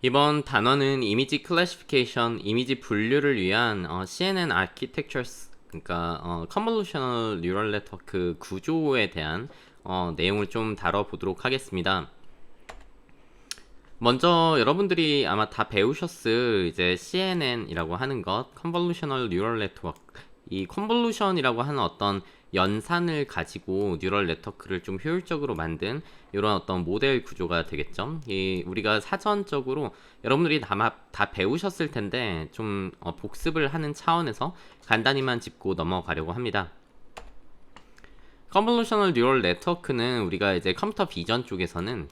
이번 단원은 이미지 클래시피케이션, 이미지 분류를 위한 CNN Architectures, 그러니까 Convolutional Neural Network 구조에 대한 내용을 좀 다뤄보도록 하겠습니다. 먼저 여러분들이 아마 다 배우셨을 이제 CNN이라고 하는 것, Convolutional Neural Network. 이 컨볼루션이라고 하는 어떤 연산을 가지고 뉴럴 네트워크를 좀 효율적으로 만든 이런 어떤 모델 구조가 되겠죠. 우리가 사전적으로 여러분들이 다 배우셨을 텐데 좀 복습을 하는 차원에서 간단히만 짚고 넘어가려고 합니다. 컨볼루셔널 뉴럴 네트워크는 우리가 이제 컴퓨터 비전 쪽에서는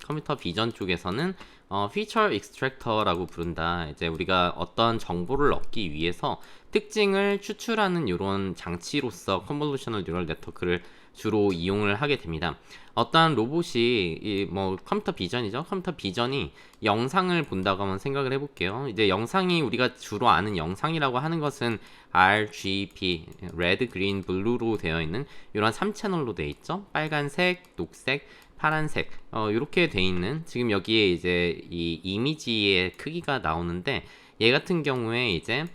피처 익스트랙터라고 부른다. 이제 우리가 어떤 정보를 얻기 위해서 특징을 추출하는 이런 장치로서 컨볼루셔널 뉴럴 네트워크를 주로 이용을 하게 됩니다. 어떠한 로봇이 컴퓨터 비전이죠. 컴퓨터 비전이 영상을 본다고 한번 생각을 해볼게요. 이제 영상이 우리가 주로 아는 영상이라고 하는 것은 RGB, 레드, 그린, 블루로 되어 있는 이런 3채널로 되어 있죠. 빨간색, 녹색, 파란색 이렇게 돼 있는 지금 여기에 이제 이 이미지의 크기가 나오는데 얘 같은 경우에 이제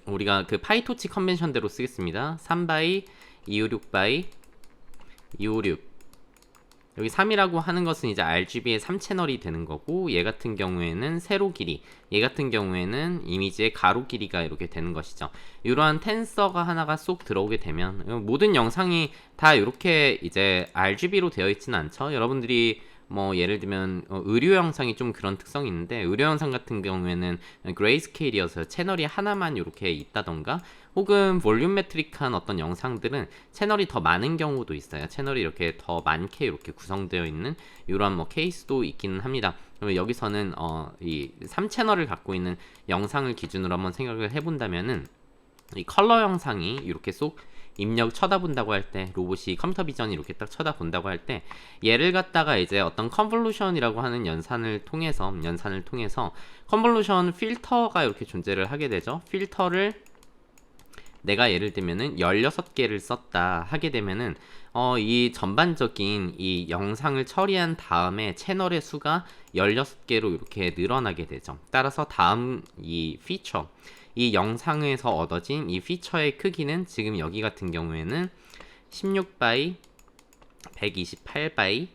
우리가 그 파이토치 컨벤션대로 쓰겠습니다. 3바이 256바이 256 여기 3이라고 하는 것은 이제 RGB의 3채널이 되는 거고 얘 같은 경우에는 세로 길이 얘 같은 경우에는 이미지의 가로 길이가 이렇게 되는 것이죠. 이러한 텐서가 하나가 쏙 들어오게 되면 모든 영상이 다 이렇게 이제 RGB로 되어 있지는 않죠. 여러분들이 예를 들면 의료 영상이 좀 그런 특성이 있는데 의료 영상 같은 경우에는 그레이스케일이어서 채널이 하나만 이렇게 있다던가 혹은 볼륨메트릭한 어떤 영상들은 채널이 더 많은 경우도 있어요. 채널이 이렇게 더 많게 이렇게 구성되어 있는 이러한 케이스도 있기는 합니다. 그러면 여기서는 이 3채널을 갖고 있는 영상을 기준으로 한번 생각을 해본다면은 이 컬러 영상이 이렇게 쏙 입력 쳐다본다고 할 때 로봇이 컴퓨터 비전이 이렇게 딱 쳐다본다고 할 때 얘를 갖다가 이제 어떤 컨볼루션이라고 하는 연산을 통해서 컨볼루션 필터가 이렇게 존재를 하게 되죠. 필터를 내가 예를 들면은 16개를 썼다 하게 되면은 이 전반적인 이 영상을 처리한 다음에 채널의 수가 16개로 이렇게 늘어나게 되죠. 따라서 다음 이 피처 이 영상에서 얻어진 이 피처의 크기는 지금 여기 같은 경우에는 16바이 128바이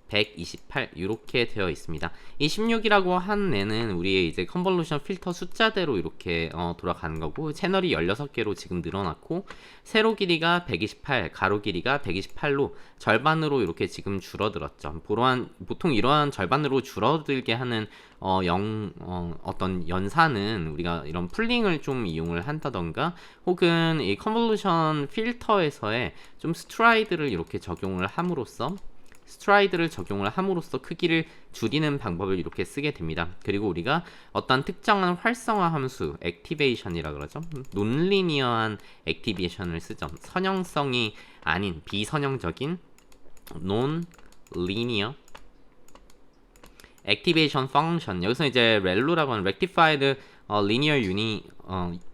128 이렇게 되어 있습니다. 이 16이라고 한 애는 우리의 이제 컨볼루션 필터 숫자대로 이렇게 돌아가는 거고 채널이 16개로 지금 늘어났고 세로 길이가 128, 가로 길이가 128로 절반으로 이렇게 지금 줄어들었죠. 보통 이러한 절반으로 줄어들게 하는 어떤 연산은 우리가 이런 풀링을 좀 이용을 한다던가 혹은 이 컨볼루션 필터에서의 좀 스트라이드를 이렇게 적용을 함으로써 크기를 줄이는 방법을 이렇게 쓰게 됩니다. 그리고 우리가 어떤 특정한 활성화 함수, 액티베이션이라 그러죠. 논리니어한 액티베이션을 쓰죠. 선형성이 아닌 비선형적인 논리니어 액티베이션 펑션. 여기서 이제 렐루라고 하는 rectified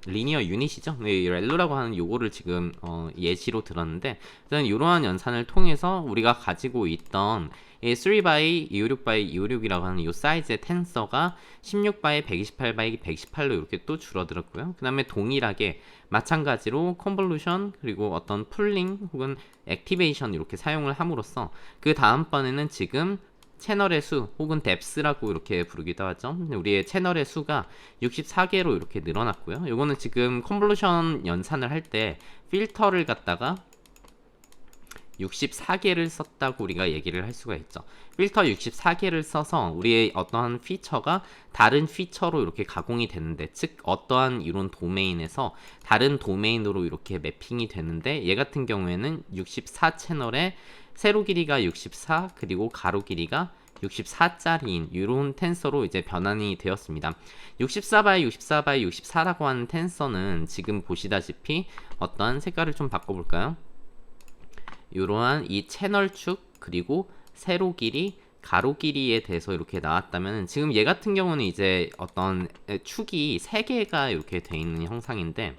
리니어 유닛이죠. 이 렐루라고 하는 요거를 지금 예시로 들었는데 일단 이러한 연산을 통해서 우리가 가지고 있던 이 3by 256by 256이라고 하는 이 사이즈의 텐서가 16by 128by 128로 이렇게 또 줄어들었고요. 그 다음에 동일하게 마찬가지로 컨볼루션 그리고 어떤 풀링 혹은 액티베이션 이렇게 사용을 함으로써 그 다음번에는 지금 채널의 수 혹은 뎁스라고 이렇게 부르기도 하죠. 우리의 채널의 수가 64개로 이렇게 늘어났고요. 이거는 지금 컨볼루션 연산을 할 때 필터를 갖다가 64개를 썼다고 우리가 얘기를 할 수가 있죠. 필터 64개를 써서 우리의 어떠한 피처가 다른 피처로 이렇게 가공이 되는데 즉 어떠한 이론 도메인에서 다른 도메인으로 이렇게 매핑이 되는데 얘 같은 경우에는 64채널에 세로 길이가 64 그리고 가로 길이가 64짜리인 이런 텐서로 이제 변환이 되었습니다. 64by 64by 64라고 하는 텐서는 지금 보시다시피 어떤 색깔을 좀 바꿔볼까요? 이러한 이 채널 축 그리고 세로 길이 가로 길이에 대해서 이렇게 나왔다면 지금 얘 같은 경우는 이제 어떤 축이 3개가 이렇게 돼 있는 형상인데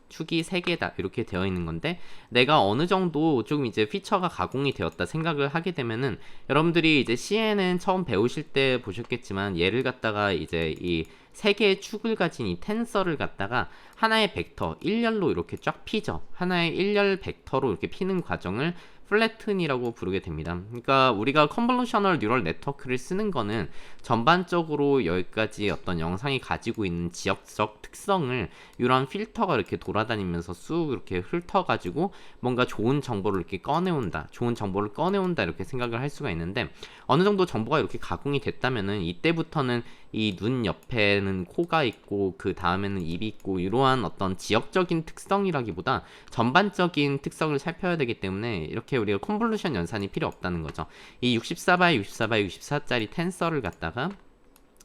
축이 3개다 이렇게 되어 있는 건데, 내가 어느 정도 좀 이제 피처가 가공이 되었다 생각을 하게 되면은, 여러분들이 이제 CNN 처음 배우실 때 보셨겠지만, 얘를 갖다가 이제 이 3개의 축을 가진 이 텐서를 갖다가 하나의 벡터 일렬로 이렇게 쫙 피죠. 하나의 일렬 벡터로 이렇게 피는 과정을 플래튼이라고 부르게 됩니다. 그러니까 우리가 컨볼루셔널 뉴럴 네트워크를 쓰는 거는 전반적으로 여기까지 어떤 영상이 가지고 있는 지역적 특성을 이런 필터가 이렇게 돌아다니면서 쑥 이렇게 훑어가지고 뭔가 좋은 정보를 이렇게 꺼내온다, 좋은 정보를 꺼내온다 이렇게 생각을 할 수가 있는데, 어느 정도 정보가 이렇게 가공이 됐다면은 이때부터는 이 눈 옆에는 코가 있고 그 다음에는 입이 있고 이러한 어떤 지역적인 특성이라기보다 전반적인 특성을 살펴야 되기 때문에 이렇게 우리가 컨볼루션 연산이 필요 없다는 거죠. 이 64by 64by 64짜리 텐서를 갖다가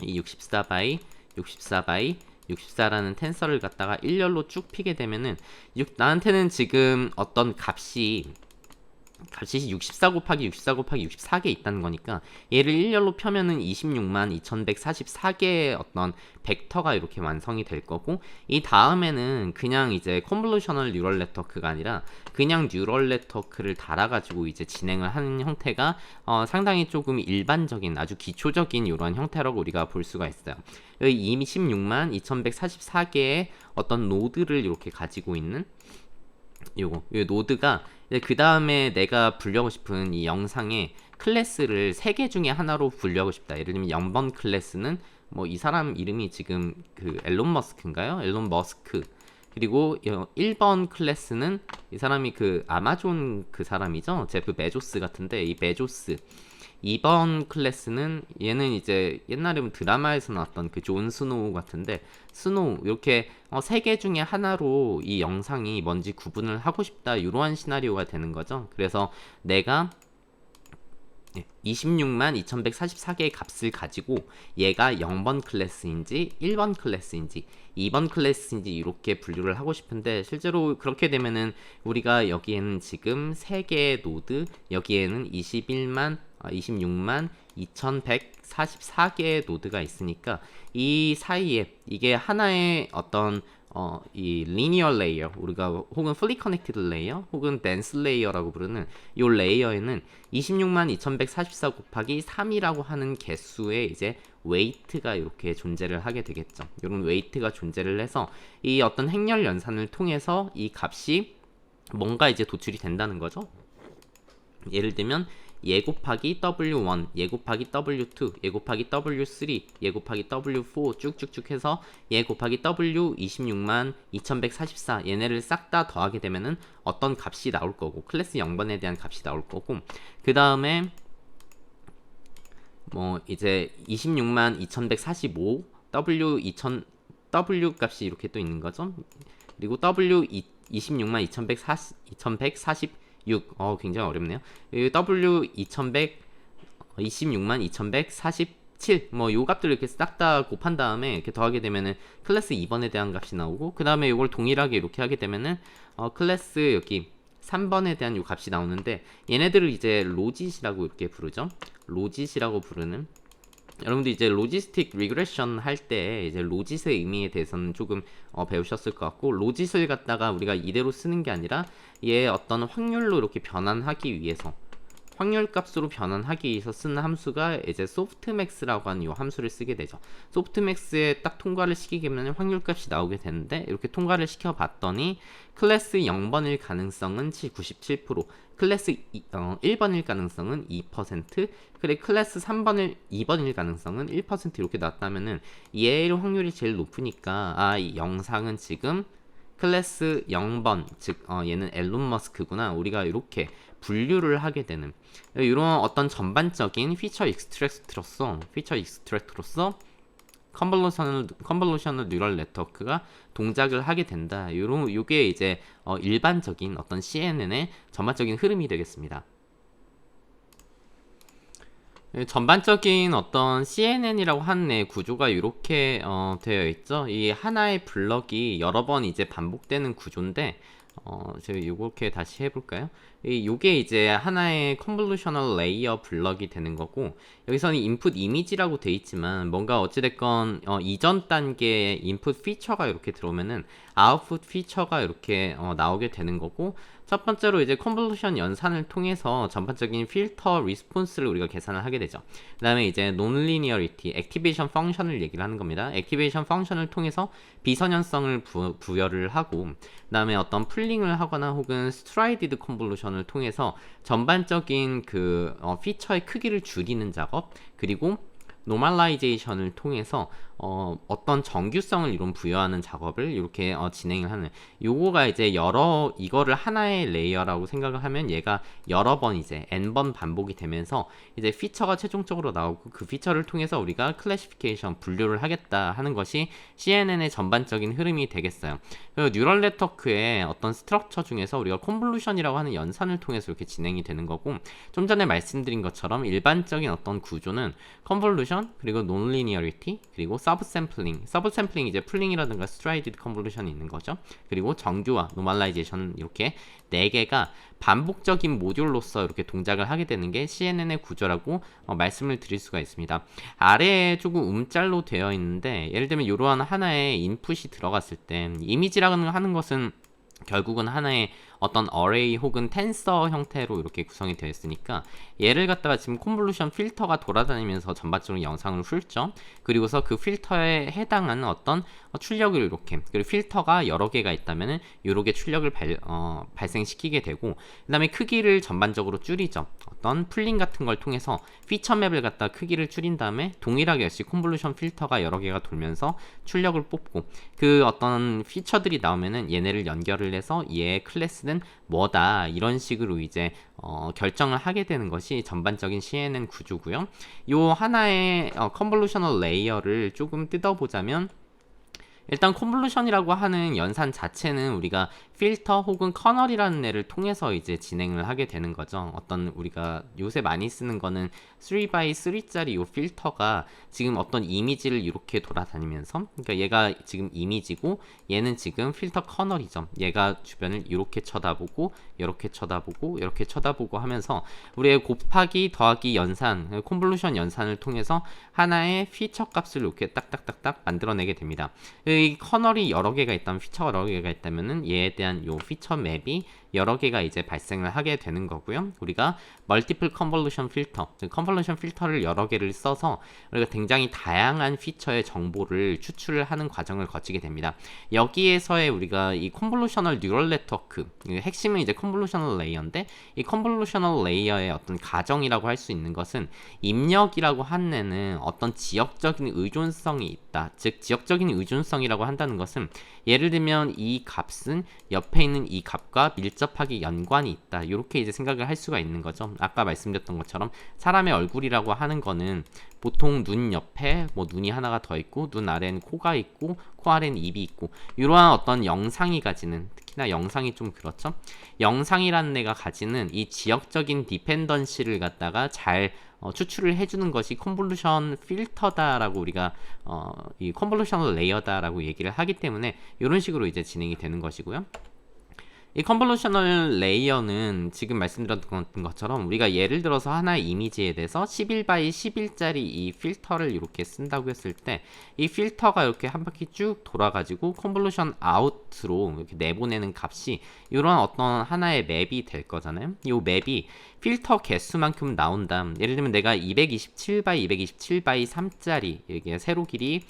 이 64by 64by 64라는 텐서를 갖다가 일렬로 쭉 피게 되면은 나한테는 지금 어떤 값이 64 곱하기 64 곱하기 64개 있다는 거니까, 얘를 일렬로 펴면은 26만 2144개의 어떤 벡터가 이렇게 완성이 될 거고, 이 다음에는 그냥 이제 컨볼루셔널 뉴럴 네트워크가 아니라 그냥 뉴럴 네트워크를 달아가지고 이제 진행을 하는 형태가 상당히 조금 일반적인 아주 기초적인 이러한 형태라고 우리가 볼 수가 있어요. 26만 2144개의 어떤 노드를 이렇게 가지고 있는 이 노드가, 그 다음에 내가 불려고 싶은 이 영상의 클래스를 3개 중에 하나로 불려고 싶다. 예를 들면 0번 클래스는 뭐 이 사람 이름이 지금 그 앨런 머스크인가요? 앨런 머스크. 그리고 1번 클래스는 이 사람이 그 아마존 그 사람이죠. 제프 베조스 같은데 이 베조스. 2번 클래스는 얘는 이제 옛날에 드라마에서 나왔던 그 존 스노우 같은데 스노우. 이렇게 3개 중에 하나로 이 영상이 뭔지 구분을 하고 싶다, 이러한 시나리오가 되는 거죠. 그래서 내가 26만 2144개의 값을 가지고 얘가 0번 클래스인지 1번 클래스인지 2번 클래스인지 이렇게 분류를 하고 싶은데, 실제로 그렇게 되면은 우리가 여기에는 지금 3개의 노드, 여기에는 26만 2144개의 노드가 있으니까 이 사이에 이게 하나의 어떤 이 linear layer, 우리가 혹은 fully connected layer 혹은 dense layer라고 부르는 이 레이어에는 26만 2144 곱하기 3이라고 하는 개수의 이제 웨이트가 이렇게 존재를 하게 되겠죠. 이런 웨이트가 존재를 해서 이 어떤 행렬 연산을 통해서 이 값이 뭔가 이제 도출이 된다는 거죠. 예를 들면 얘 곱하기 W1, 얘 곱하기 W2, 얘 곱하기 W3, 얘 곱하기 W4 쭉쭉쭉 해서 얘 곱하기 W 26만 2144, 얘네를 싹 다 더하게 되면은 어떤 값이 나올 거고, 클래스 0번에 대한 값이 나올 거고, 그 다음에 뭐 이제 26만 2145 W 값이 이렇게 또 있는 거죠. 그리고 W 26만 2146, 굉장히 어렵네요. W 26만 2147, 뭐 요 값들을 이렇게 싹 다 곱한 다음에 이렇게 더하게 되면은 클래스 2번에 대한 값이 나오고, 그 다음에 이걸 동일하게 이렇게 하게 되면은 클래스 여기 3번에 대한 요 값이 나오는데, 얘네들을 이제 로짓이라고 이렇게 부르죠. 로짓이라고 부르는, 여러분들 이제 로지스틱 리그레션 할 때 이제 로짓의 의미에 대해서는 조금 배우셨을 것 같고, 로짓을 갖다가 우리가 이대로 쓰는 게 아니라 얘 어떤 확률로 이렇게 변환하기 위해서, 확률 값으로 변환하기 위해서 쓰는 함수가 이제 소프트맥스라고 하는 이 함수를 쓰게 되죠. 소프트맥스에 딱 통과를 시키게 되면 확률 값이 나오게 되는데, 이렇게 통과를 시켜 봤더니 클래스 0번일 가능성은 97%, 클래스 1번일 가능성은 2%, 그래 클래스 2번일 가능성은 1% 이렇게 나왔다면은 얘의 확률이 제일 높으니까 이 영상은 지금 클래스 0번, 즉 얘는 앨런 머스크구나, 우리가 이렇게 분류를 하게 되는 이런 어떤 전반적인 피처 익스트랙트로서 컨볼루셔널 뉴럴 네트워크가 동작을 하게 된다. 요게 이제 일반적인 어떤 CNN의 전반적인 흐름이 되겠습니다. 전반적인 어떤 CNN이라고 하는 구조가 이렇게 되어 있죠. 이 하나의 블럭이 여러 번 이제 반복되는 구조인데, 제가 요렇게 다시 해볼까요? 요게 이제 하나의 컨볼루셔널 레이어 블럭이 되는 거고, 여기서는 인풋 이미지라고 돼 있지만 뭔가 어찌됐건 이전 단계의 인풋 피처가 이렇게 들어오면은 아웃풋 피처가 이렇게 나오게 되는 거고, 첫 번째로 이제 컨볼루션 연산을 통해서 전반적인 필터 리스폰스를 우리가 계산을 하게 되죠. 그 다음에 이제 논리니어리티, 액티베이션 펑션을 얘기를 하는 겁니다. 액티베이션 펑션을 통해서 비선연성을 부여를 하고, 그 다음에 어떤 풀링을 하거나 혹은 스트라이디드 컨볼루션을 통해서 전반적인 그 피처의 크기를 줄이는 작업, 그리고 노멀라이제이션을 통해서 어떤 정규성을 이런 부여하는 작업을 이렇게 진행을 하는, 요거가 이제 이거를 하나의 레이어라고 생각을 하면 얘가 여러 번 이제 n번 반복이 되면서 이제 피처가 최종적으로 나오고, 그 피처를 통해서 우리가 클래시피케이션 분류를 하겠다 하는 것이 CNN의 전반적인 흐름이 되겠어요. 그리고 뉴럴 네트워크의 어떤 스트럭처 중에서 우리가 컨볼루션이라고 하는 연산을 통해서 이렇게 진행이 되는 거고, 좀 전에 말씀드린 것처럼 일반적인 어떤 구조는 컨볼루션, 그리고 논리니어리티, 그리고 서브샘플링 이제 풀링이라든가 스트라이디드 컨볼루션이 있는 거죠. 그리고 정규화, 노멀라이제이션, 이렇게 네 개가 반복적인 모듈로서 이렇게 동작을 하게 되는 게 CNN의 구조라고 말씀을 드릴 수가 있습니다. 아래에 조금 움짤로 되어 있는데, 예를 들면 이러한 하나의 인풋이 들어갔을 때 이미지라고 하는 것은 결국은 하나의 어떤 어레이 혹은 텐서 형태로 이렇게 구성이 되어 있으니까, 얘를 갖다가 지금 컨볼루션 필터가 돌아다니면서 전반적으로 영상을 훑죠. 그리고서 그 필터에 해당하는 어떤 출력을 이렇게, 그리고 필터가 여러 개가 있다면은 요렇게 출력을 발생시키게 되고, 그 다음에 크기를 전반적으로 줄이죠. 어떤 풀링 같은 걸 통해서 피처 맵을 갖다 크기를 줄인 다음에 동일하게 역시 컨볼루션 필터가 여러 개가 돌면서 출력을 뽑고, 그 어떤 피처들이 나오면은 얘네를 연결을 해서 얘의 클래스는 뭐다, 이런 식으로 이제 결정을 하게 되는 것이 전반적인 CNN 구조고요. 요 하나의 컨볼루셔널 레이어를 조금 뜯어보자면, 일단 컨볼루션이라고 하는 연산 자체는 우리가 필터 혹은 커널이라는 애를 통해서 이제 진행을 하게 되는 거죠. 어떤 우리가 요새 많이 쓰는 거는 3x3짜리 요 필터가 지금 어떤 이미지를 이렇게 돌아다니면서, 그러니까 얘가 지금 이미지고 얘는 지금 필터 커널이죠. 얘가 주변을 이렇게 쳐다보고 이렇게 쳐다보고 이렇게 쳐다보고 하면서 우리의 곱하기 더하기 연산, 컨볼루션 연산을 통해서 하나의 피처 값을 이렇게 딱딱딱딱 만들어내게 됩니다. 이 커널이 여러 개가 있다면, 피처가 여러 개가 있다면은 얘에 대한 요 피처 맵이 여러 개가 이제 발생을 하게 되는 거고요. 우리가 멀티플 컨볼루션 필터, 컨볼루션 필터를 여러 개를 써서 우리가 굉장히 다양한 피처의 정보를 추출을 하는 과정을 거치게 됩니다. 여기에서의 우리가 이 컨볼루셔널 뉴럴 네트워크, 핵심은 이제 컨볼루셔널 레이어인데, 이 컨볼루셔널 레이어의 어떤 가정이라고 할 수 있는 것은 입력이라고 하는 애는 어떤 지역적인 의존성이 있다. 즉 지역적인 의존성이라고 한다는 것은, 예를 들면 이 값은 옆에 있는 이 값과 밀접하게 연관이 있다, 이렇게 이제 생각을 할 수가 있는 거죠. 아까 말씀드렸던 것처럼 사람의 얼굴이라고 하는 거는 보통 눈 옆에 뭐 눈이 하나가 더 있고, 눈 아래는 코가 있고, 코 아래는 입이 있고, 이러한 어떤 영상이 가지는, 특히나 영상이 좀 그렇죠. 영상이라는 애가 가지는 이 지역적인 디펜던시를 갖다가 잘 추출을 해주는 것이 컨볼루션 필터다라고 우리가 이 컨볼루셔널 레이어다라고 얘기를 하기 때문에 이런 식으로 이제 진행이 되는 것이고요. 이 컨볼루셔널 레이어는 지금 말씀드렸던 것처럼 우리가 예를 들어서 하나의 이미지에 대해서 11x11짜리 이 필터를 이렇게 쓴다고 했을 때, 이 필터가 이렇게 한 바퀴 쭉 돌아가지고 컨볼루션 아웃으로 이렇게 내보내는 값이 이런 어떤 하나의 맵이 될 거잖아요. 이 맵이 필터 개수만큼 나온다. 예를 들면 내가 227x227x3짜리 이게 세로 길이,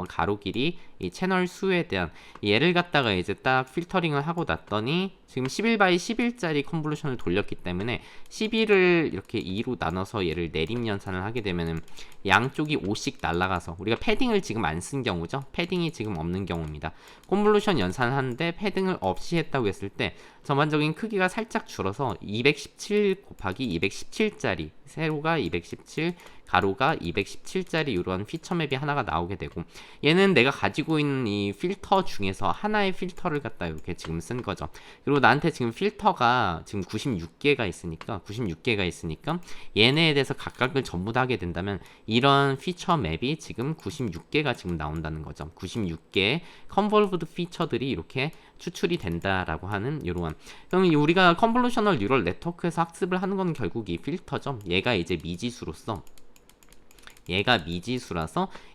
가로 길이, 이 채널 수에 대한 얘를 갖다가 이제 딱 필터링을 하고 났더니 지금 11x11짜리 컨볼루션을 돌렸기 때문에 11을 이렇게 2로 나눠서 얘를 내림 연산을 하게 되면은 양쪽이 5씩 날아가서, 우리가 패딩을 지금 안 쓴 경우죠. 패딩이 지금 없는 경우입니다. 컨볼루션 연산을 하는데 패딩을 없이 했다고 했을 때 전반적인 크기가 살짝 줄어서 217 곱하기 217짜리, 세로가 217, 가로가 217짜리 이런 피처 맵이 하나가 나오게 되고, 얘는 내가 가지고 있는 이 필터 중에서 하나의 필터를 갖다 이렇게 지금 쓴 거죠. 그리고 나한테 지금 필터가 지금 96개가 있으니까 얘네에 대해서 각각을 전부 다 하게 된다면 이런 피처 맵이 지금 96개가 지금 나온다는 거죠. 96개의 컨볼브드 피처들이 이렇게 추출이 된다라고 하는 이러한. 그럼 우리가 컨볼루셔널 뉴럴 네트워크에서 학습을 하는 건 결국 이 필터죠. 얘가 이제 미지수라서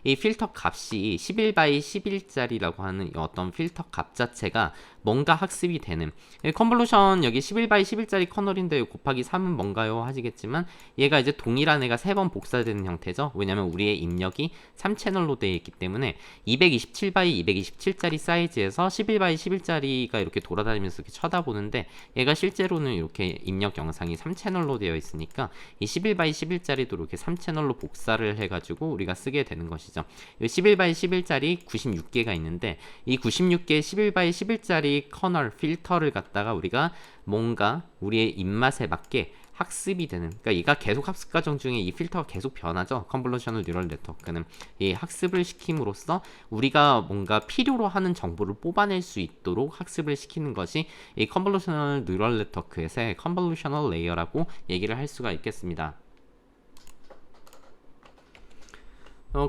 이 필터 값이 11 x 11짜리라고 하는 어떤 필터 값 자체가 뭔가 학습이 되는, 컨볼루션 여기 11 x 11짜리 커널인데 곱하기 3은 뭔가요 하시겠지만, 얘가 이제 동일한 애가 3번 복사되는 형태죠. 왜냐면 우리의 입력이 3채널로 되어 있기 때문에 227 x 227짜리 사이즈에서 11 x 11짜리가 이렇게 돌아다니면서 이렇게 쳐다보는데, 얘가 실제로는 이렇게 입력 영상이 3채널로 되어 있으니까 이 11 x 11짜리도 이렇게 3채널로 복사를 해가지고 우리가 쓰게 되는 것이죠. 11 x 11짜리 96개가 있는데, 이 96개의 11 x 11짜리 커널 필터를 갖다가 우리가 뭔가 우리의 입맛에 맞게 학습이 되는, 그러니까 얘가 계속 학습 과정 중에 이 필터가 계속 변하죠. 컨볼루셔널 뉴럴 네트워크는 이 학습을 시킴으로써 우리가 뭔가 필요로 하는 정보를 뽑아낼 수 있도록 학습을 시키는 것이 이 컨볼루셔널 뉴럴 네트워크에서의 컨볼루셔널 레이어라고 얘기를 할 수가 있겠습니다.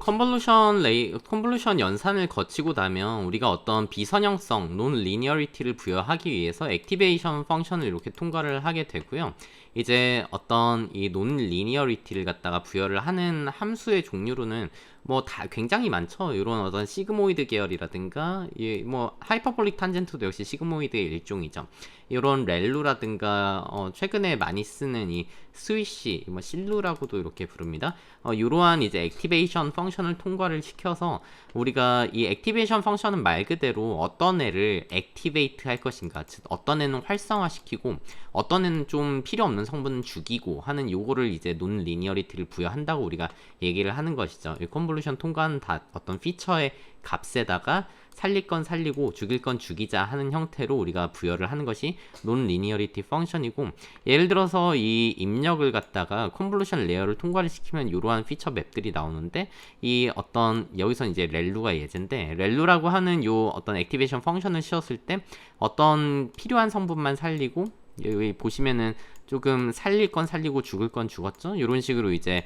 컨볼루션 연산을 거치고 나면 우리가 어떤 비선형성, 논 리니어리티를 부여하기 위해서 액티베이션 펑션을 이렇게 통과를 하게 되고요. 이제 어떤 이 논 리니어리티를 갖다가 부여를 하는 함수의 종류로는 뭐 다 굉장히 많죠. 이런 어떤 시그모이드 계열이라든가, 뭐 하이퍼볼릭 탄젠트도 역시 시그모이드의 일종이죠. 이런 렐루라든가, 최근에 많이 쓰는 이 스위시, 뭐 실루라고도 이렇게 부릅니다. 이러한 이제 액티베이션 펑션을 통과를 시켜서 우리가 이 액티베이션 펑션은 말 그대로 어떤 애를 액티베이트 할 것인가, 즉 어떤 애는 활성화시키고 어떤 애는 좀 필요 없는 성분은 죽이고 하는 요거를 이제 논 리니어리티를 부여한다고 우리가 얘기를 하는 것이죠. 이 컨볼루션 통과는 다 어떤 피처의 값에다가 살릴 건 살리고 죽일 건 죽이자 하는 형태로 우리가 부여를 하는 것이 논 리니어리티 펑션이고, 예를 들어서 이 입력을 갖다가 컨볼루션 레이어를 통과를 시키면 이러한 피처 맵들이 나오는데, 이 어떤 여기서 이제 렐루가 예제인데, 렐루라고 하는 요 어떤 액티베이션 펑션을 씌웠을 때 어떤 필요한 성분만 살리고, 여기 보시면은 조금 살릴 건 살리고 죽을 건 죽었죠. 이런 식으로 이제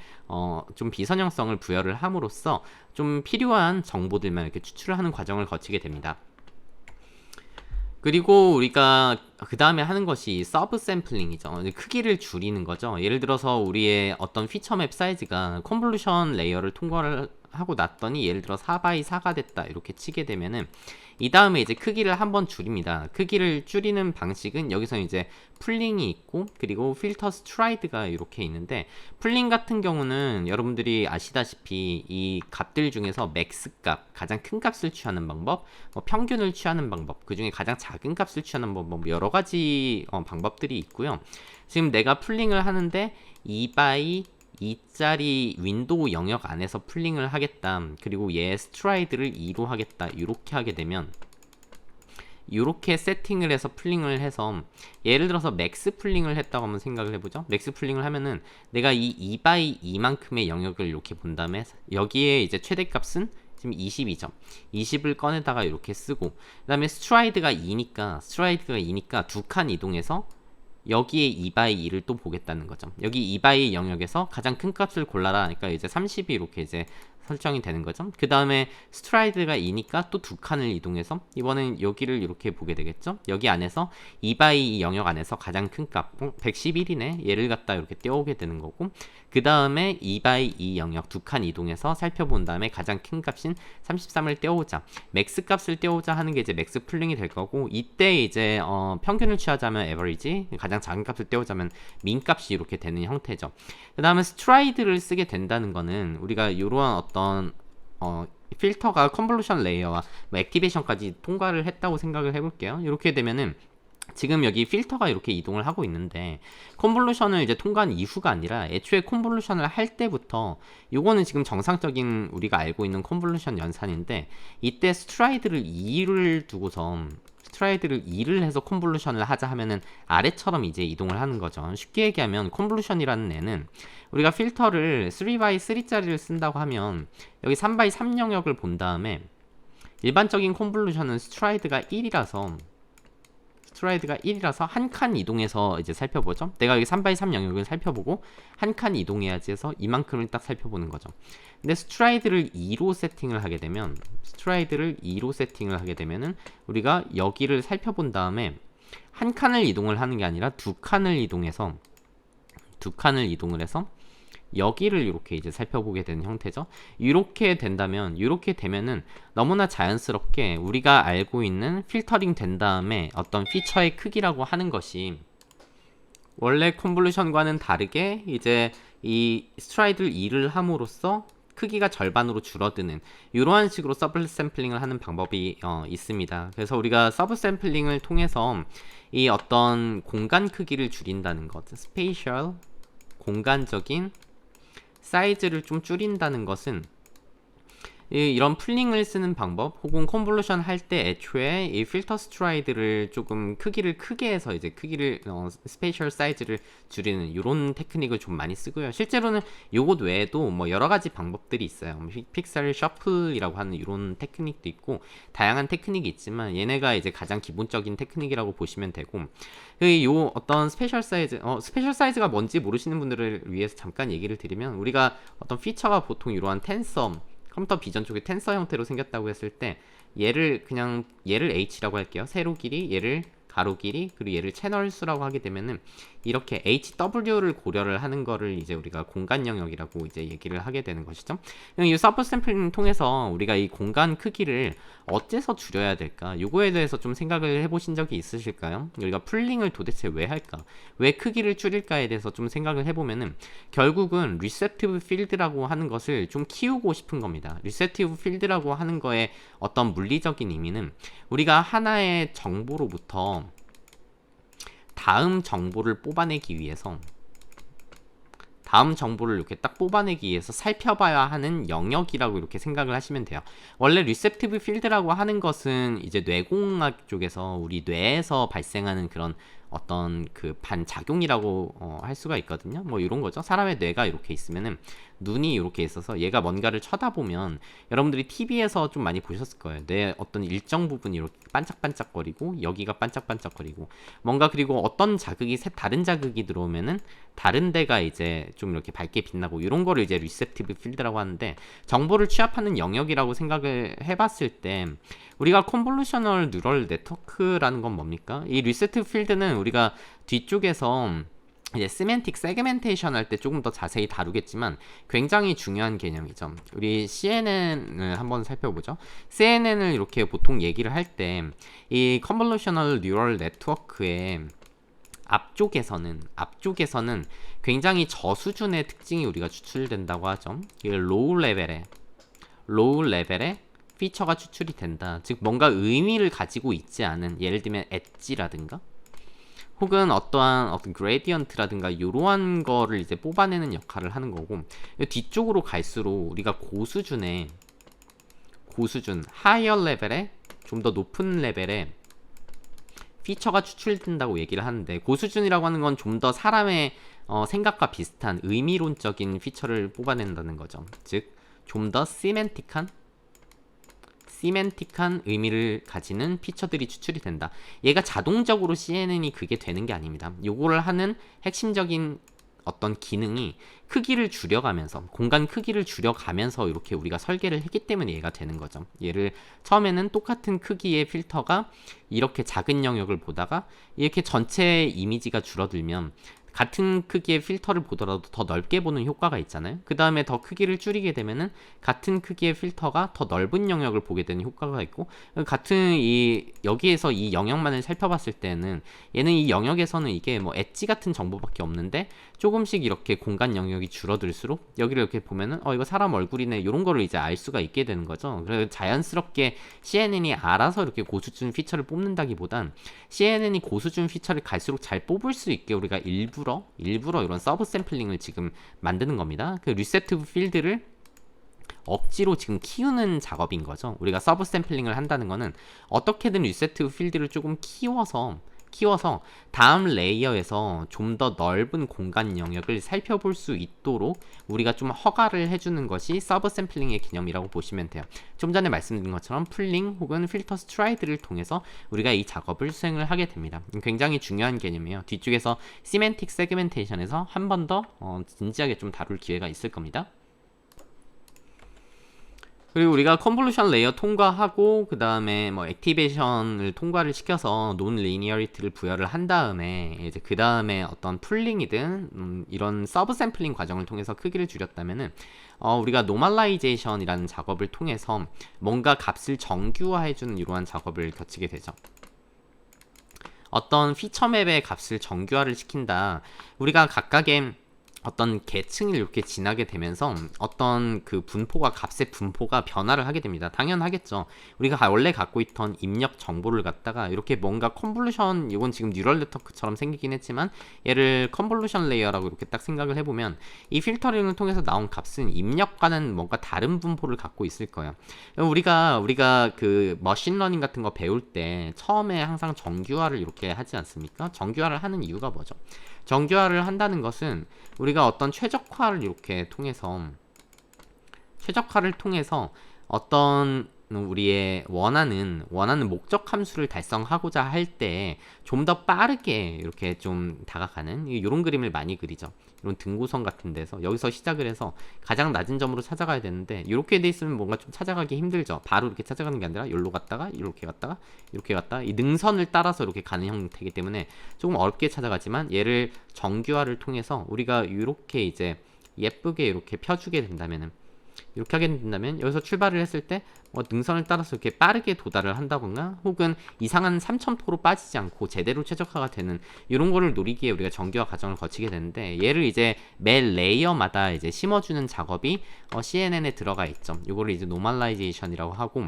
좀 비선형성을 부여를 함으로써 좀 필요한 정보들만 이렇게 추출을 하는 과정을 거치게 됩니다. 그리고 우리가 그 다음에 하는 것이 서브 샘플링이죠. 크기를 줄이는 거죠. 예를 들어서 우리의 어떤 피처 맵 사이즈가 컨볼루션 레이어를 통과를 하고 났더니 예를 들어 4 by 4가 됐다 이렇게 치게 되면은, 이 다음에 이제 크기를 한번 줄입니다. 크기를 줄이는 방식은 여기서 이제 풀링이 있고, 그리고 필터 스트라이드가 이렇게 있는데, 풀링 같은 경우는 여러분들이 아시다시피 이 값들 중에서 맥스 값, 가장 큰 값을 취하는 방법, 평균을 취하는 방법, 그 중에 가장 작은 값을 취하는 방법, 여러 가지 방법들이 있고요. 지금 내가 풀링을 하는데 2 by 2짜리 윈도우 영역 안에서 풀링을 하겠다, 그리고 얘 스트라이드를 2로 하겠다, 이렇게 하게 되면 이렇게 세팅을 해서 풀링을 해서, 예를 들어서 맥스 풀링을 했다고 한번 생각을 해보죠. 맥스 풀링을 하면은 내가 이 2 by 2만큼의 영역을 이렇게 본 다음에 여기에 이제 최대값은 지금 20이죠. 20을 꺼내다가 이렇게 쓰고, 그 다음에 스트라이드가 2니까 두 칸 이동해서 여기에 2 by 2를 또 보겠다는 거죠. 여기 2 by 영역에서 가장 큰 값을 골라라. 그러니까 이제 30이 이렇게 이제 설정이 되는 거죠. 그 다음에 스트라이드가 2니까 또 두 칸을 이동해서 이번엔 여기를 이렇게 보게 되겠죠. 여기 안에서 2 by 2 영역 안에서 가장 큰 값, 111이네. 얘를 갖다 이렇게 떼오게 되는 거고, 그 다음에 2 by 2 영역 두 칸 이동해서 살펴본 다음에 가장 큰 값인 33을 떼오자, 맥스 값을 떼오자 하는 게 이제 맥스 풀링이 될 거고, 이때 이제 평균을 취하자면 에버리지, 가장 작은 값을 떼오자면 민 값이 이렇게 되는 형태죠. 그 다음에 스트라이드를 쓰게 된다는 거는 우리가 이러한 어떤 필터가 컨볼루션 레이어와 뭐 액티베이션까지 통과를 했다고 생각을 해볼게요. 이렇게 되면은 지금 여기 필터가 이렇게 이동을 하고 있는데 컨볼루션을 이제 통과한 이후가 아니라 애초에 컨볼루션을 할 때부터 요거는 지금 정상적인 우리가 알고 있는 컨볼루션 연산인데 이때 스트라이드를 2를 두고서 스트라이드를 2를 해서 컨볼루션을 하자 하면은 아래처럼 이제 이동을 하는 거죠. 쉽게 얘기하면 컨볼루션이라는 애는 우리가 필터를 3x3짜리를 쓴다고 하면 여기 3x3 영역을 본 다음에 일반적인 컨볼루션은 스트라이드가 1이라서 한 칸 이동해서 이제 살펴보죠. 내가 여기 3x3 영역을 살펴보고 한 칸 이동해야지 해서 이만큼을 딱 살펴보는 거죠. 근데 스트라이드를 2로 세팅을 하게 되면 은 우리가 여기를 살펴본 다음에 한 칸을 이동을 하는 게 아니라 두 칸을 이동을 해서 여기를 이렇게 이제 살펴보게 되는 형태죠. 이렇게 되면은 너무나 자연스럽게 우리가 알고 있는 필터링 된 다음에 어떤 피처의 크기라고 하는 것이 원래 컨볼루션과는 다르게 이제 이 스트라이드를 2를 함으로써 크기가 절반으로 줄어드는 이러한 식으로 서브 샘플링을 하는 방법이 있습니다. 그래서 우리가 서브 샘플링을 통해서 이 어떤 공간 크기를 줄인다는 것, 스페이셜 공간적인 사이즈를 좀 줄인다는 것은 이런 풀링을 쓰는 방법 혹은 컨볼루션 할 때 애초에 이 필터 스트라이드를 조금 크기를 크게 해서 이제 스페이셜 사이즈를 줄이는 이런 테크닉을 좀 많이 쓰고요. 실제로는 요것 외에도 뭐 여러 가지 방법들이 있어요. 픽셀 셔플이라고 하는 이런 테크닉도 있고 다양한 테크닉이 있지만 얘네가 이제 가장 기본적인 테크닉이라고 보시면 되고 요 어떤 스페셜 사이즈가 뭔지 모르시는 분들을 위해서 잠깐 얘기를 드리면 우리가 어떤 피처가 보통 이러한 컴퓨터 비전 쪽에 텐서 형태로 생겼다고 했을 때 얘를 h라고 할게요. 세로 길이, 얘를 가로 길이, 그리고 얘를 채널 수라고 하게 되면은 이렇게 HW를 고려를 하는 거를 이제 우리가 공간 영역이라고 이제 얘기를 하게 되는 것이죠. 이 서브 샘플링 통해서 우리가 이 공간 크기를 어째서 줄여야 될까? 요거에 대해서 좀 생각을 해보신 적이 있으실까요? 우리가 풀링을 도대체 왜 할까? 왜 크기를 줄일까에 대해서 좀 생각을 해보면은 결국은 리셉티브 필드라고 하는 것을 좀 키우고 싶은 겁니다. 리셉티브 필드라고 하는 거에 어떤 물리적인 의미는 우리가 하나의 정보로부터 다음 정보를 뽑아내기 위해서 이렇게 딱 뽑아내기 위해서 살펴봐야 하는 영역이라고 이렇게 생각을 하시면 돼요. 원래 리셉티브 필드라고 하는 것은 이제 뇌공학 쪽에서 우리 뇌에서 발생하는 그런 어떤 그 반작용이라고 할 수가 있거든요. 뭐 이런 거죠. 사람의 뇌가 이렇게 있으면은 눈이 이렇게 있어서 얘가 뭔가를 쳐다보면 여러분들이 TV에서 좀 많이 보셨을 거예요. 뇌 어떤 일정 부분이 이렇게 반짝반짝거리고 여기가 반짝반짝거리고 뭔가 그리고 어떤 자극이 다른 자극이 들어오면은 다른 데가 이제 좀 이렇게 밝게 빛나고 이런 거를 이제 리셉티브 필드라고 하는데 정보를 취합하는 영역이라고 생각을 해봤을 때 우리가 컨볼루셔널 뉴럴 네트워크라는 건 뭡니까? 이 리셉티브 필드는 우리가 뒤쪽에서 이제 시멘틱 세그멘테이션 할 때 조금 더 자세히 다루겠지만 굉장히 중요한 개념이죠. 우리 CNN을 한번 살펴보죠. CNN을 이렇게 보통 얘기를 할 때 이 컨볼루셔널 뉴럴 네트워크의 앞쪽에서는 굉장히 저수준의 특징이 우리가 추출된다고 하죠. 로우 레벨의 피처가 추출이 된다. 즉 뭔가 의미를 가지고 있지 않은 예를 들면 엣지라든가 혹은 어떤 그레디언트라든가 이러한 거를 이제 뽑아내는 역할을 하는 거고 뒤쪽으로 갈수록 우리가 고수준 하이어 레벨의 좀 더 높은 레벨의 피처가 추출된다고 얘기를 하는데 고수준이라고 하는 건 좀 더 사람의 생각과 비슷한 의미론적인 피처를 뽑아낸다는 거죠. 즉 좀 더 시멘틱한 의미를 가지는 피처들이 추출이 된다. 얘가 자동적으로 CNN이 그게 되는 게 아닙니다. 요거를 하는 핵심적인 어떤 기능이 크기를 줄여가면서 공간 크기를 줄여가면서 이렇게 우리가 설계를 했기 때문에 얘가 되는 거죠. 얘를 처음에는 똑같은 크기의 필터가 이렇게 작은 영역을 보다가 이렇게 전체 이미지가 줄어들면 같은 크기의 필터를 보더라도 더 넓게 보는 효과가 있잖아요. 그 다음에 더 크기를 줄이게 되면은 같은 크기의 필터가 더 넓은 영역을 보게 되는 효과가 있고, 같은 여기에서 이 영역만을 살펴봤을 때는 얘는 이 영역에서는 이게 뭐 엣지 같은 정보밖에 없는데 조금씩 이렇게 공간 영역이 줄어들수록 여기를 이렇게 보면은 이거 사람 얼굴이네 이런 거를 이제 알 수가 있게 되는 거죠. 그래서 자연스럽게 CNN이 알아서 이렇게 고수준 피처를 뽑는다기보단 CNN이 고수준 피처를 갈수록 잘 뽑을 수 있게 우리가 일부러 이런 서브 샘플링을 지금 만드는 겁니다. 그 리셉티브 필드를 억지로 지금 키우는 작업인 거죠. 우리가 서브 샘플링을 한다는 거는 어떻게든 리셉티브 필드를 조금 키워서 다음 레이어에서 좀 더 넓은 공간 영역을 살펴볼 수 있도록 우리가 좀 허가를 해주는 것이 서브 샘플링의 개념이라고 보시면 돼요. 좀 전에 말씀드린 것처럼 풀링 혹은 필터 스트라이드를 통해서 우리가 이 작업을 수행을 하게 됩니다. 굉장히 중요한 개념이에요. 뒤쪽에서 시멘틱 세그멘테이션에서 한 번 더 진지하게 좀 다룰 기회가 있을 겁니다. 그리고 우리가 컨볼루션 레이어 통과하고 그 다음에 뭐 액티베이션을 통과를 시켜서 논 리니어리티를 부여를 한 다음에 이제 그 다음에 어떤 풀링이든 이런 서브 샘플링 과정을 통해서 크기를 줄였다면은 우리가 노멀라이제이션이라는 작업을 통해서 뭔가 값을 정규화해주는 이러한 작업을 거치게 되죠. 어떤 피처 맵의 값을 정규화를 시킨다. 우리가 각각의 어떤 계층을 이렇게 지나게 되면서 어떤 그 분포가 값의 분포가 변화를 하게 됩니다. 당연하겠죠. 우리가 원래 갖고 있던 입력 정보를 갖다가 이렇게 뭔가 컨볼루션, 이건 지금 뉴럴 네트워크처럼 생기긴 했지만 얘를 컨볼루션 레이어라고 이렇게 딱 생각을 해보면 이 필터링을 통해서 나온 값은 입력과는 뭔가 다른 분포를 갖고 있을 거예요. 우리가 그 머신러닝 같은 거 배울 때 처음에 항상 정규화를 이렇게 하지 않습니까? 정규화를 하는 이유가 뭐죠? 정규화를 한다는 것은 우리가 어떤 최적화를 이렇게 통해서 어떤 우리의 원하는 목적 함수를 달성하고자 할 때 좀 더 빠르게 이렇게 좀 다가가는 이런 그림을 많이 그리죠. 이런 등고선 같은 데서 여기서 시작을 해서 가장 낮은 점으로 찾아가야 되는데 이렇게 돼 있으면 뭔가 좀 찾아가기 힘들죠. 바로 이렇게 찾아가는 게 아니라 여기로 갔다가 이렇게 갔다가 이 능선을 따라서 이렇게 가는 형태이기 때문에 조금 어렵게 찾아가지만 얘를 정규화를 통해서 우리가 이렇게 이제 예쁘게 이렇게 펴주게 된다면은, 이렇게 하게 된다면 여기서 출발을 했을 때 능선을 따라서 이렇게 빠르게 도달을 한다거나 혹은 이상한 3첨토로 빠지지 않고 제대로 최적화가 되는 이런 거를 노리기에 우리가 정규화 과정을 거치게 되는데, 얘를 이제 매 레이어마다 이제 심어주는 작업이 CNN에 들어가 있죠. 이거를 이제 노멀라이제이션이라고 하고,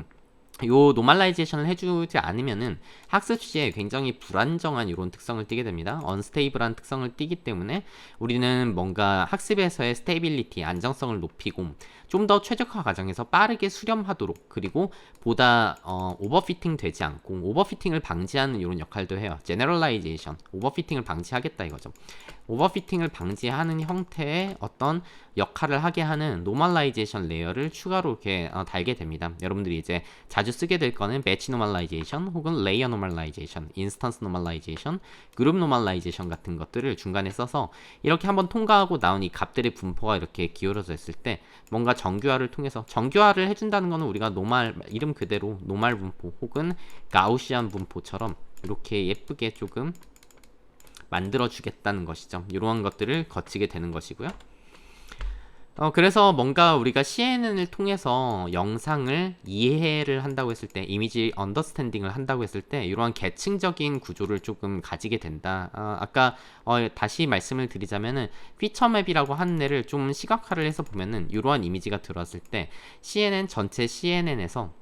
요 노멀라이제이션을 해주지 않으면은 학습 시에 굉장히 불안정한 이런 특성을 띠게 됩니다. 언스테이블한 특성을 띠기 때문에 우리는 뭔가 학습에서의 스테이빌리티, 안정성을 높이고 좀 더 최적화 과정에서 빠르게 수렴하도록, 그리고 보다 오버피팅 되지 않고 오버피팅을 방지하는 이런 역할도 해요. 제너럴라이제이션, 오버피팅을 방지하겠다 이거죠. 오버피팅을 방지하는 형태의 어떤 역할을 하게 하는 노멀라이제이션 레이어를 추가로 이렇게 달게 됩니다. 여러분들이 이제 자주 쓰게 될 거는 배치 노멀라이제이션 혹은 레이어 노멀라이제이션, 인스턴스 노멀라이제이션, 그룹 노멀라이제이션 같은 것들을 중간에 써서 이렇게 한번 통과하고 나온 이 값들의 분포가 이렇게 기울어져 있을 때 뭔가 정규화를 통해서, 정규화를 해준다는 거는 우리가 이름 그대로 노멀 분포 혹은 가우시안 분포처럼 이렇게 예쁘게 조금 만들어주겠다는 것이죠. 이러한 것들을 거치게 되는 것이고요. 그래서 뭔가 우리가 CNN을 통해서 영상을 이해를 한다고 했을 때, 이미지 언더스탠딩을 한다고 했을 때 이러한 계층적인 구조를 조금 가지게 된다. 아까 다시 말씀을 드리자면은 피처맵이라고 하는 애를 좀 시각화를 해서 보면은 이러한 이미지가 들어왔을 때 전체 CNN에서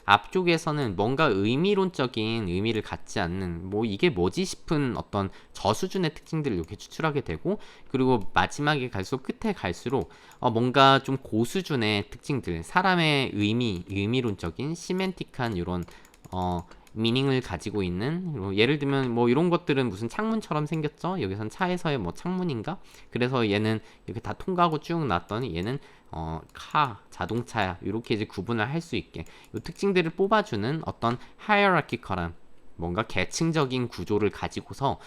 앞쪽에서는 뭔가 의미론적인 의미를 갖지 않는, 뭐 이게 뭐지 싶은 어떤 저수준의 특징들을 이렇게 추출하게 되고, 그리고 마지막에 갈수록 끝에 갈수록 뭔가 좀 고수준의 특징들, 사람의 의미론적인 시멘틱한 이런 미닝을 가지고 있는, 예를 들면 뭐 이런 것들은 무슨 창문처럼 생겼죠. 여기선 차에서의 뭐 창문인가? 그래서 얘는 이렇게 다 통과하고 쭉 나왔더니 얘는 자동차야, 이렇게 이제 구분을 할 수 있게 이 특징들을 뽑아주는 어떤 하이어라키컬한 뭔가 계층적인 구조를 가지고서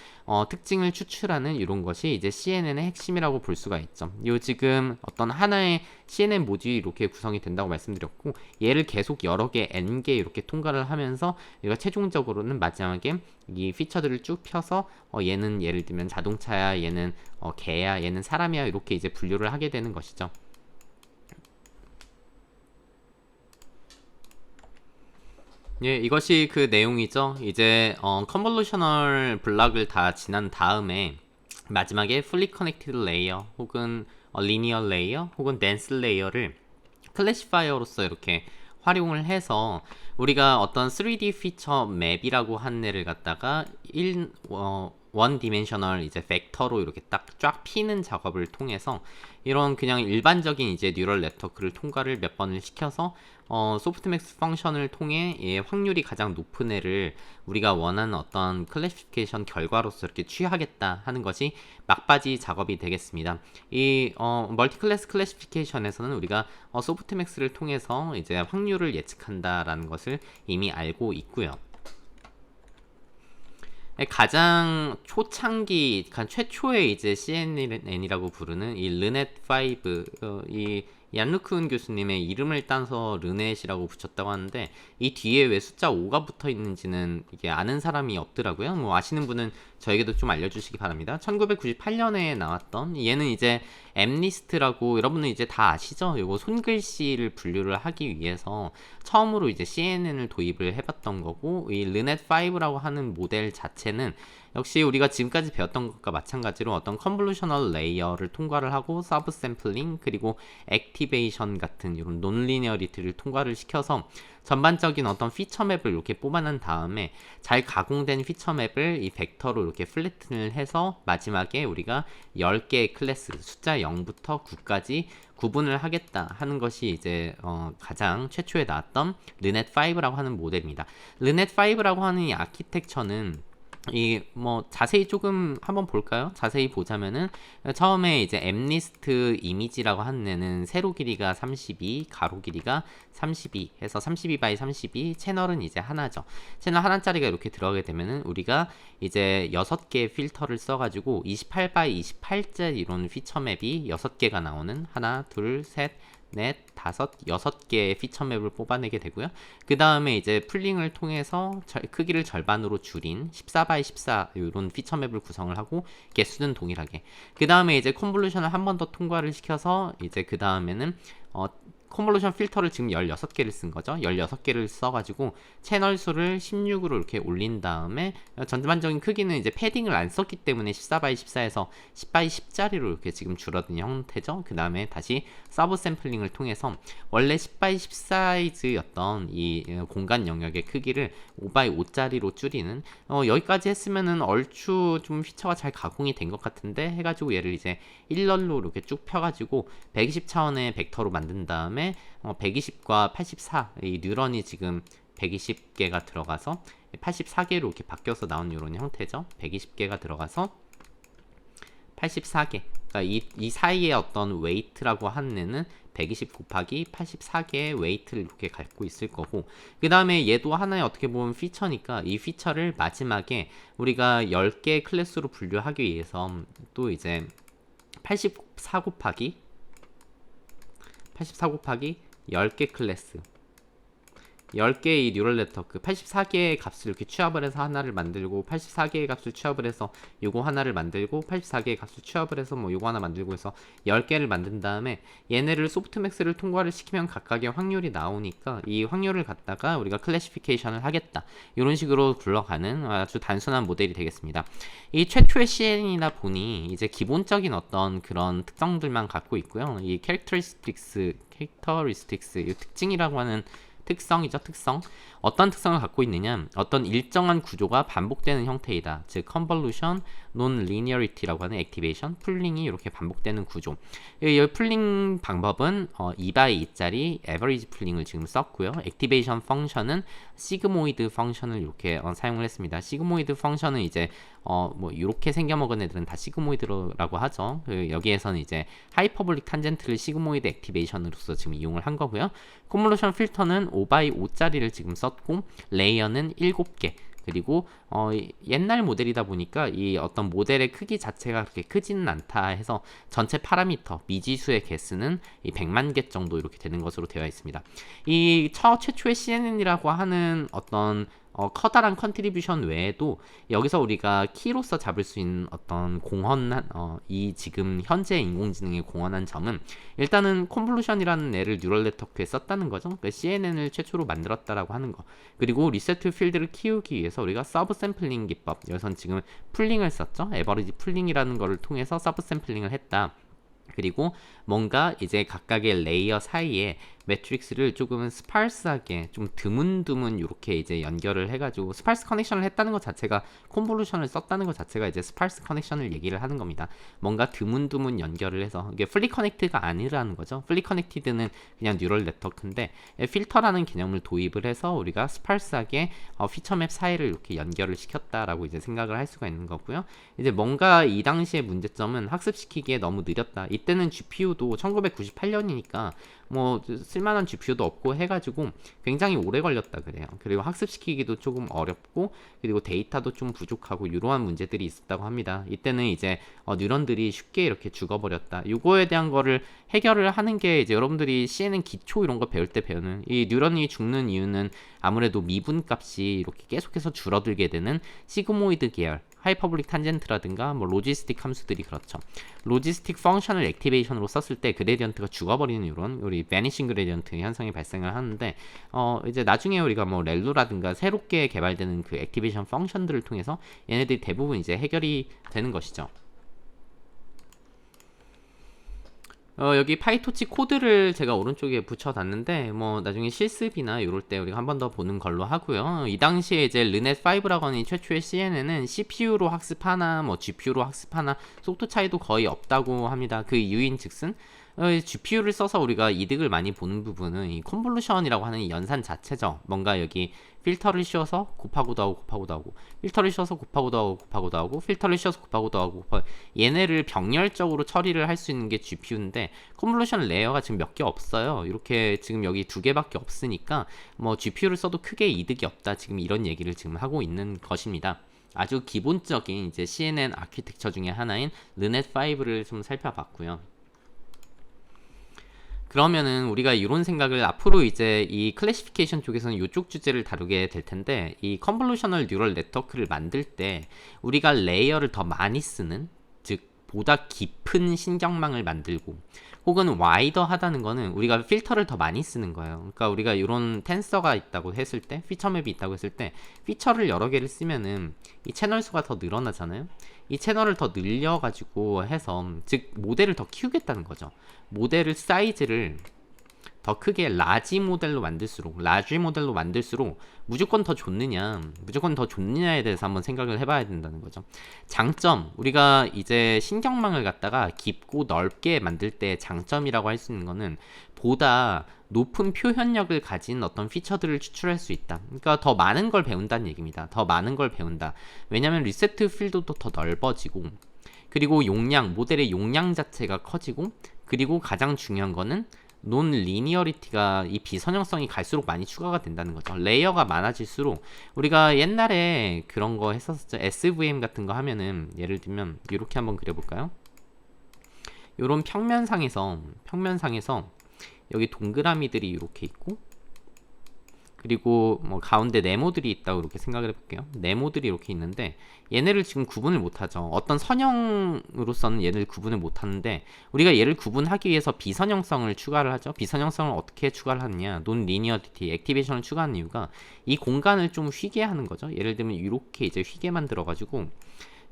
특징을 추출하는 이런 것이 이제 CNN의 핵심이라고 볼 수가 있죠. 요 지금 어떤 하나의 CNN 모듈이 이렇게 구성이 된다고 말씀드렸고, 얘를 계속 여러 개, N개 이렇게 통과를 하면서 얘가 최종적으로는 마지막에 이 피처들을 쭉 펴서 얘는 예를 들면 자동차야, 얘는 개야, 얘는 사람이야, 이렇게 이제 분류를 하게 되는 것이죠. 예, 이것이 그 내용이죠. 이제 컨볼루셔널 블락을 다 지난 다음에 마지막에 fully connected layer 혹은 linear layer 혹은 dense layer를 클래시파이어로서 이렇게 활용을 해서 우리가 어떤 3D 피처 맵이라고 한 애를 갖다가 원 디멘셔널 이제 벡터로 이렇게 딱 쫙 피는 작업을 통해서 이런 그냥 일반적인 이제 뉴럴 네트워크를 통과를 몇 번을 시켜서 소프트맥스 펑션을 통해 얘의 확률이 가장 높은 애를 우리가 원하는 어떤 클래시피케이션 결과로서 이렇게 취하겠다 하는 것이 막바지 작업이 되겠습니다. 이 멀티클래스 클래시피케이션에서는 우리가 소프트맥스를 통해서 이제 확률을 예측한다라는 것을 이미 알고 있고요. 가장 초창기, 최초의 이제 CNN이라고 부르는 이 르넷5, 이 얀루크은 교수님의 이름을 따서 르넷이라고 붙였다고 하는데, 이 뒤에 왜 숫자 5가 붙어 있는지는 이게 아는 사람이 없더라고요. 뭐 아시는 분은 저에게도 좀 알려주시기 바랍니다. 1998년에 나왔던, 얘는 이제 엠리스트라고, 여러분은 이제 다 아시죠? 이거 손글씨를 분류를 하기 위해서 처음으로 이제 CNN을 도입을 해봤던 거고, 이 르넷5라고 하는 모델 자체는 역시 우리가 지금까지 배웠던 것과 마찬가지로 어떤 컨볼루셔널 레이어를 통과를 하고 서브 샘플링 그리고 액티베이션 같은 이런 논리니어리티를 통과를 시켜서 전반적인 어떤 피처 맵을 이렇게 뽑아낸 다음에 잘 가공된 피처 맵을 이 벡터로 이렇게 플래튼을 해서 마지막에 우리가 10개의 클래스 숫자 0부터 9까지 구분을 하겠다 하는 것이 이제 가장 최초에 나왔던 르넷5라고 하는 모델입니다. 르넷5라고 하는 이 아키텍처는 이 뭐 자세히 조금 한번 볼까요? 자세히 보자면은 처음에 이제 엠리스트 이미지라고 하는 애는 세로 길이가 32, 가로 길이가 32 해서 32x32, 채널은 이제 하나죠. 채널 하나짜리가 이렇게 들어가게 되면은 우리가 이제 6개의 필터를 써가지고 28x28째 이런 피처 맵이 6개가 나오는 하나, 둘, 셋, 넷, 다섯, 6개의 피처 맵을 뽑아내게 되고요. 그 다음에 이제 풀링을 통해서 크기를 절반으로 줄인 14x14 이런 피처 맵을 구성을 하고 개수는 동일하게. 그 다음에 이제 컨볼루션을 한 번 더 통과를 시켜서 이제 그 다음에는 컨볼루션 필터를 지금 16개를 쓴 거죠. 16개를 써가지고 채널 수를 16으로 이렇게 올린 다음에 전반적인 크기는 이제 패딩을 안 썼기 때문에 14x14에서 10x10짜리로 이렇게 지금 줄어든 형태죠. 그 다음에 다시 서브 샘플링을 통해서 원래 10x10 사이즈였던 이 공간 영역의 크기를 5x5짜리로 줄이는 여기까지 했으면은 얼추 좀 피처가 잘 가공이 된 것 같은데 해가지고 얘를 이제 일렬로 이렇게 쭉 펴가지고 120 차원의 벡터로 만든 다음에 120과 84, 이 뉴런이 지금 120개가 들어가서 84개로 이렇게 바뀌어서 나온 이런 형태죠. 120개가 들어가서 84개. 그러니까 이 사이에 어떤 웨이트라고 하는 애는 120 곱하기 84개의 웨이트를 이렇게 갖고 있을 거고, 그 다음에 얘도 하나의 어떻게 보면 피처니까 이 피처를 마지막에 우리가 10개의 클래스로 분류하기 위해서 또 이제 84 곱하기 10개 클래스 10개의 이 뉴럴 네트워크 84개의 값을 이렇게 취합을 해서 하나를 만들고 84개의 값을 취합을 해서 요거 하나를 만들고 84개의 값을 취합을 해서 뭐 요거 하나 만들고 해서 10개를 만든 다음에 얘네를 소프트맥스를 통과를 시키면 각각의 확률이 나오니까 이 확률을 갖다가 우리가 클래시피케이션을 하겠다, 이런 식으로 굴러가는 아주 단순한 모델이 되겠습니다. 이 최초의 CNN이다 보니 이제 기본적인 어떤 그런 특성들만 갖고 있고요. 이 캐릭터리스틱스 이 특징이라고 하는 특성이죠. 특성. 어떤 특성을 갖고 있느냐, 어떤 일정한 구조가 반복되는 형태이다. 즉 컨볼루션, 논리니어리티라고 하는 액티베이션, 풀링이 이렇게 반복되는 구조. 이 풀링 방법은 2x2짜리 에버리지 풀링을 지금 썼고요. 액티베이션 펑션은 시그모이드 펑션을 이렇게 사용을 했습니다. 시그모이드 펑션은 이제 뭐 이렇게 생겨먹은 애들은 다 시그모이드라고 하죠. 여기에서는 이제 하이퍼볼릭 탄젠트를 시그모이드 액티베이션으로서 지금 이용을 한 거고요. 컨볼루션 필터는 5x5짜리를 지금 썼고, 레이어는 7개, 그리고 옛날 모델이다 보니까 이 어떤 모델의 크기 자체가 그렇게 크지는 않다 해서 전체 파라미터 미지수의 개수는 이 100만 개 정도 이렇게 되는 것으로 되어 있습니다. 이 최초의 CNN이라고 하는 어떤 커다란 컨트리뷰션 외에도 여기서 우리가 키로서 잡을 수 있는 어떤 공헌한 이 지금 현재 인공지능의 공헌한 점은 일단은 콘볼루션이라는 애를 뉴럴 네트워크에 썼다는 거죠. 그러니까 CNN을 최초로 만들었다라고 하는 거. 그리고 리세트 필드를 키우기 위해서 우리가 서브 샘플링 기법, 여기선 지금 풀링을 썼죠. 에버리지 풀링이라는 거를 통해서 서브 샘플링을 했다. 그리고 뭔가 이제 각각의 레이어 사이에 매트릭스를 조금은 스파르스하게 좀 드문드문 이렇게 이제 연결을 해가지고 스파르스 커넥션을 했다는 것 자체가 콘볼루션을 썼다는 것 자체가 이제 스파르스 커넥션을 얘기를 하는 겁니다. 뭔가 드문드문 연결을 해서 이게 플리 커넥트가 아니라는 거죠. 플리 커넥티드는 그냥 뉴럴 네트워크인데 필터라는 개념을 도입을 해서 우리가 스파르스하게 피처맵 사이를 이렇게 연결을 시켰다라고 이제 생각을 할 수가 있는 거고요. 이제 뭔가 이 당시의 문제점은 학습시키기에 너무 느렸다. 이때는 GPU도 1998년이니까 뭐 쓸만한 GPU도 없고 해가지고 굉장히 오래 걸렸다 그래요. 그리고 학습시키기도 조금 어렵고 그리고 데이터도 좀 부족하고 이러한 문제들이 있었다고 합니다. 이때는 이제 뉴런들이 쉽게 이렇게 죽어버렸다. 이거에 대한 거를 해결을 하는 게 이제 여러분들이 CNN 기초 이런 거 배울 때 배우는 이 뉴런이 죽는 이유는 아무래도 미분값이 이렇게 계속해서 줄어들게 되는 시그모이드 계열 하이퍼블릭 탄젠트라든가 뭐 로지스틱 함수들이 그렇죠. 로지스틱 펑션을 액티베이션으로 썼을 때 그레디언트가 죽어버리는 이런 우리 베니싱 그레디언트 현상이 발생을 하는데 이제 나중에 우리가 뭐 렐로라든가 새롭게 개발되는 그 액티베이션 펑션들을 통해서 얘네들이 대부분 이제 해결이 되는 것이죠. 여기 파이토치 코드를 제가 오른쪽에 붙여놨는데 뭐 나중에 실습이나 이럴 때 우리가 한 번 더 보는 걸로 하고요. 이 당시에 이제 르넷5라고 하는 최초의 CNN은 CPU로 학습하나 뭐 GPU로 학습하나 속도 차이도 거의 없다고 합니다. 그 이유인 즉슨 GPU를 써서 우리가 이득을 많이 보는 부분은 이 컨볼루션이라고 하는 이 연산 자체죠. 뭔가 여기 필터를 씌워서 곱하고도 하고 곱하고도 하고 필터를 씌워서 곱하고도 하고 곱하고도 하고 필터를 씌워서 곱하고도 하고 얘네를 병렬적으로 처리를 할 수 있는 게 GPU인데 컨볼루션 레이어가 지금 몇 개 없어요. 이렇게 지금 여기 2개밖에 없으니까 뭐 GPU를 써도 크게 이득이 없다. 지금 이런 얘기를 지금 하고 있는 것입니다. 아주 기본적인 이제 CNN 아키텍처 중에 하나인 르넷5를 좀 살펴봤고요. 그러면은 우리가 이런 생각을 앞으로 이제 이 클래시피케이션 쪽에서는 이쪽 주제를 다루게 될 텐데 이 컨볼루셔널 뉴럴 네트워크를 만들 때 우리가 레이어를 더 많이 쓰는 즉 보다 깊은 신경망을 만들고 혹은 와이더하다는 거는 우리가 필터를 더 많이 쓰는 거예요. 그러니까 우리가 이런 텐서가 있다고 했을 때 피처맵이 있다고 했을 때 피처를 여러 개를 쓰면은 이 채널 수가 더 늘어나잖아요. 이 채널을 더 늘려가지고 해서 즉 모델을 더 키우겠다는 거죠. 모델을 사이즈를 더 크게 라지 모델로 만들수록 무조건 더 좋느냐에 대해서 한번 생각을 해봐야 된다는 거죠. 장점, 우리가 이제 신경망을 갖다가 깊고 넓게 만들 때 장점이라고 할 수 있는 거는 보다 높은 표현력을 가진 어떤 피처들을 추출할 수 있다. 그러니까 더 많은 걸 배운다는 얘기입니다. 더 많은 걸 배운다. 왜냐면 리세트 필드도 더 넓어지고 그리고 모델의 용량 자체가 커지고 그리고 가장 중요한 거는 논 리니어리티가 이 비선형성이 갈수록 많이 추가가 된다는 거죠. 레이어가 많아질수록 우리가 옛날에 그런 거 했었죠. SVM 같은 거 하면은 예를 들면 이렇게 한번 그려볼까요? 요런 평면상에서 여기 동그라미들이 이렇게 있고 그리고 뭐 가운데 네모들이 있다고 이렇게 생각을 해볼게요. 네모들이 이렇게 있는데 얘네를 지금 구분을 못하죠. 어떤 선형으로서는 얘를 구분을 못하는데 우리가 얘를 구분하기 위해서 비선형성을 추가를 하죠. 비선형성을 어떻게 추가를 하느냐, 논 리니어리티, 액티베이션을 추가하는 이유가 이 공간을 좀 휘게 하는 거죠. 예를 들면 이렇게 이제 휘게 만들어가지고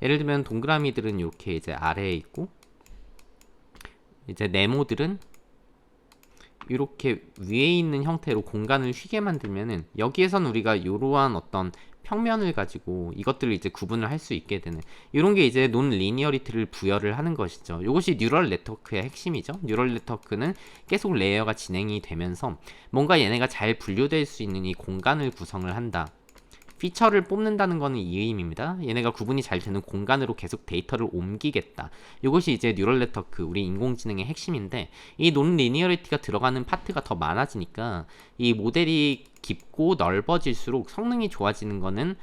예를 들면 동그라미들은 이렇게 이제 아래에 있고 이제 네모들은 이렇게 위에 있는 형태로 공간을 휘게 만들면은 여기에선 우리가 이러한 어떤 평면을 가지고 이것들을 이제 구분을 할 수 있게 되는 이런 게 이제 논 리니어리티를 부여를 하는 것이죠. 이것이 뉴럴 네트워크의 핵심이죠. 뉴럴 네트워크는 계속 레이어가 진행이 되면서 뭔가 얘네가 잘 분류될 수 있는 이 공간을 구성을 한다. 피처를 뽑는다는 거는 이 의미입니다. 얘네가 구분이 잘 되는 공간으로 계속 데이터를 옮기겠다. 이것이 이제 뉴럴 네트워크, 우리 인공지능의 핵심인데 이 논 리니어리티가 들어가는 파트가 더 많아지니까 이 모델이 깊고 넓어질수록 성능이 좋아지는 거는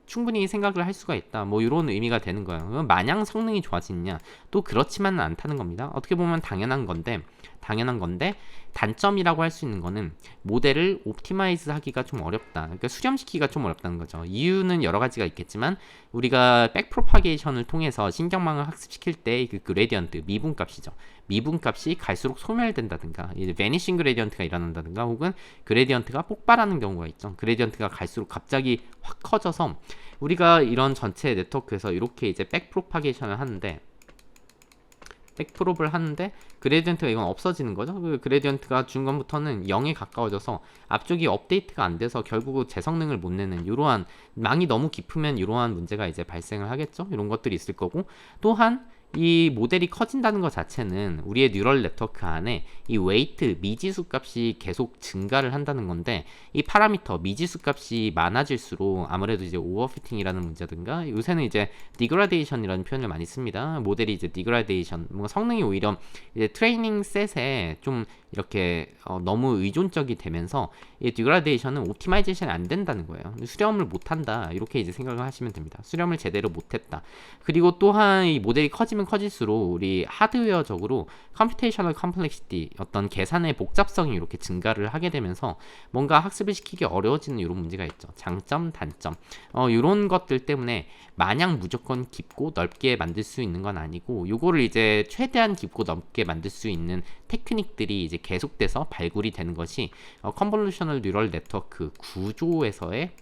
충분히 생각을 할 수가 있다. 뭐 이런 의미가 되는 거예요. 그럼 마냥 성능이 좋아지느냐? 또 그렇지만은 않다는 겁니다. 어떻게 보면 당연한 건데 단점이라고 할 수 있는 거는 모델을 옵티마이즈 하기가 좀 어렵다. 그러니까 수렴시키기가 좀 어렵다는 거죠. 이유는 여러 가지가 있겠지만 우리가 백 프로파게이션을 통해서 신경망을 학습시킬 때 그 그레디언트 미분값이죠. 미분값이 갈수록 소멸된다든가 이제 베니싱 그레디언트가 일어난다든가 혹은 그레디언트가 폭발하는 경우가 있죠. 그레디언트가 갈수록 갑자기 확 커져서 우리가 이런 전체 네트워크에서 이렇게 이제 백 프로파게이션을 하는데 백프롭을 하는데 그레디언트가 이건 없어지는 거죠. 그 그레디언트가 중간부터는 0에 가까워져서 앞쪽이 업데이트가 안 돼서 결국 제 성능을 못 내는 이러한 망이 너무 깊으면 이러한 문제가 이제 발생을 하겠죠. 이런 것들이 있을 거고 또한 이 모델이 커진다는 것 자체는 우리의 뉴럴 네트워크 안에 이 웨이트 미지수 값이 계속 증가를 한다는 건데 이 파라미터 미지수 값이 많아질수록 아무래도 이제 오버피팅이라는 문제든가 요새는 이제 디그라데이션이라는 표현을 많이 씁니다. 모델이 이제 디그라데이션 뭔가 성능이 오히려 이제 트레이닝 셋에 좀 이렇게 너무 의존적이 되면서 이 디그라데이션은 옵티마이제이션이 안 된다는 거예요. 수렴을 못 한다 이렇게 이제 생각을 하시면 됩니다. 수렴을 제대로 못했다. 그리고 또한 이 모델이 커지면 커질수록 우리 하드웨어적으로 컴퓨테이셔널 컴플렉시티 어떤 계산의 복잡성이 이렇게 증가를 하게 되면서 뭔가 학습을 시키기 어려워지는 이런 문제가 있죠. 장점, 단점 이런 것들 때문에 마냥 무조건 깊고 넓게 만들 수 있는 건 아니고 요거를 이제 최대한 깊고 넓게 만들 수 있는 테크닉들이 이제 계속돼서 발굴이 되는 것이 컨볼루셔널 뉴럴 네트워크 구조에서의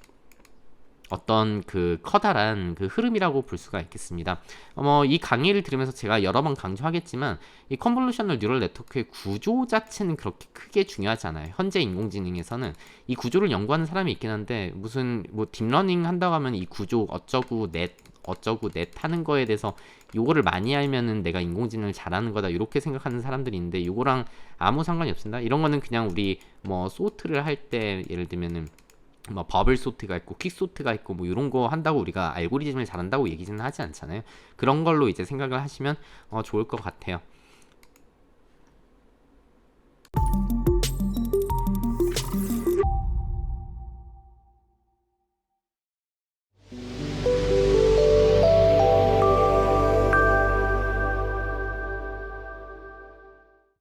어떤 그 커다란 그 흐름이라고 볼 수가 있겠습니다. 이 강의를 들으면서 제가 여러 번 강조하겠지만 이 컨볼루셔널 뉴럴 네트워크의 구조 자체는 그렇게 크게 중요하지 않아요. 현재 인공지능에서는 이 구조를 연구하는 사람이 있긴 한데 무슨 뭐 딥러닝 한다고 하면 이 구조 어쩌고 넷 하는 거에 대해서 요거를 많이 알면은 내가 인공지능을 잘하는 거다 이렇게 생각하는 사람들이 있는데 요거랑 아무 상관이 없습니다. 이런 거는 그냥 우리 뭐 소트를 할 때 예를 들면은 뭐 버블 소트가 있고 퀵 소트가 있고 뭐 이런 거 한다고 우리가 알고리즘을 잘한다고 얘기는 하지 않잖아요. 그런 걸로 이제 생각을 하시면 좋을 것 같아요.